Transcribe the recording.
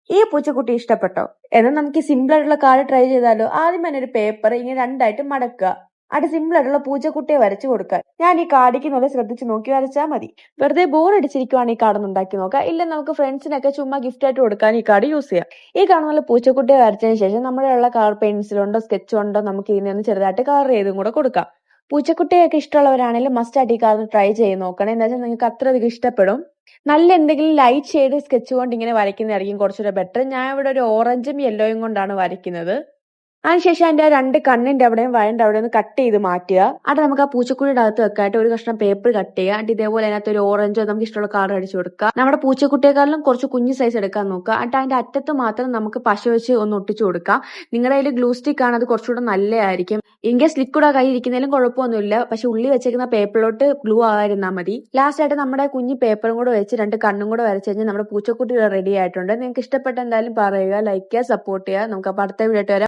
ഈ പൂച്ചക്കുട്ടി ഇഷ്ടപ്പെട്ടോ? എന്നാൽ നമുക്ക് സിമ്പിൾ ആയിട്ടുള്ള കാർഡ് ട്രൈ ചെയ്താലോ? ആദ്യം തന്നെ ഒരു പേപ്പർ ഇങ്ങനെ രണ്ടായിട്ട് മടക്കുക. അത് സിമ്പിൾ ആയിട്ടുള്ള പൂച്ചക്കുട്ടിയെ വരച്ചു കൊടുക്കുക. ഞാൻ ഈ കാർഡിക്കുന്നുള്ളത് ശ്രദ്ധിച്ച് നോക്കി വരച്ചാൽ മതി. വെറുതെ ബോർ അടിച്ചിരിക്കുവാണെങ്കിൽ ഈ കാർഡ് ഉണ്ടാക്കി നോക്കാം. ഇല്ല നമുക്ക് ഫ്രണ്ട്സിനൊക്കെ ചുമ്മാ ഗിഫ്റ്റ് ആയിട്ട് കൊടുക്കാൻ ഈ കാർഡ് യൂസ് ചെയ്യാം. ഈ കാണുന്ന പൂച്ചക്കുട്ടിയെ വരച്ചതിന് ശേഷം നമ്മുടെ ഉള്ള കളർ പെൻസിലുണ്ടോ സ്കെച്ച് ഉണ്ടോ നമുക്ക് ഇതിനെ ഒന്ന് ചെറുതായിട്ട് കളർ ചെയ്തും കൂടെ കൊടുക്കാം. പൂച്ചക്കുട്ടിയൊക്കെ ഇഷ്ടമുള്ളവരാണെങ്കിൽ മസ്റ്റ് ആയിട്ട് ഈ കാർഡ് ട്രൈ ചെയ്ത് നോക്കണം. എന്താ വെച്ചാൽ നിങ്ങൾക്ക് അത്രയധികം ഇഷ്ടപ്പെടും. നല്ല എന്തെങ്കിലും ലൈറ്റ് ഷെയ്ഡ് സ്കെച്ച് കൊണ്ട് ഇങ്ങനെ വരയ്ക്കുന്നതായിരിക്കും കുറച്ചുകൂടെ ബെറ്റർ. ഞാൻ ഇവിടെ ഒരു ഓറഞ്ചും യെല്ലോയും കൊണ്ടാണ് വരയ്ക്കുന്നത്. അതിനുശേഷം അതിന്റെ ആ രണ്ട് കണ്ണിന്റെ അവിടെയും വയറിന്റെ അവിടെ ഒന്ന് കട്ട് ചെയ്ത് മാറ്റുക. അത് നമുക്ക് ആ പൂച്ചക്കുട്ടിയുടെ അകത്ത് വെക്കാനായിട്ട് ഒരു കഷ്ണം പേപ്പർ കട്ട് ചെയ്യുക. എന്നിട്ട് ഇതേപോലെ അതിനകത്ത് ഒരു ഓറഞ്ചോ നമുക്ക് ഇഷ്ടമുള്ള കളർ അടിച്ചു കൊടുക്കുക. നമ്മുടെ പൂച്ചക്കുട്ടിയെക്കാളും കുറച്ച് കുഞ്ഞു സൈസ് എടുക്കാൻ നോക്കുക. എന്നിട്ട് അതിന്റെ അറ്റത്ത് മാത്രം നമുക്ക് പശ വെച്ച് ഒന്ന് ഒട്ടിച്ചു കൊടുക്കാം. നിങ്ങളുടെ കയ്യിൽ ഗ്ലൂ സ്റ്റിക്ക് ആണ്, അത് കുറച്ചുകൂടെ നല്ലതായിരിക്കും. ഇൻ കേസ് ലിക്വിഡ് ആ കൈ ഇരിക്കുന്നതിലും കുഴപ്പമൊന്നുമില്ല. പക്ഷെ ഉള്ളി വെച്ചേക്കുന്ന പേപ്പറിലോട്ട് ഗ്ലൂ ആയിരുന്നാൽ മതി. ലാസ്റ്റ് ആയിട്ട് നമ്മുടെ കുഞ്ഞു പേപ്പറും കൂടെ വെച്ച് രണ്ട് കണ്ണും കൂടെ വരച്ചു കഴിഞ്ഞാൽ നമ്മുടെ പൂച്ചക്കുട്ടി റെഡി ആയിട്ടുണ്ട്. നിങ്ങൾക്ക് ഇഷ്ടപ്പെട്ട എന്തായാലും പറയുക, ലൈക്ക് ചെയ്യുക, സപ്പോർട്ട് ചെയ്യുക. നമുക്ക് അപ്പോൾ അടുത്ത വീഡിയോ ആയിട്ട് വരാം.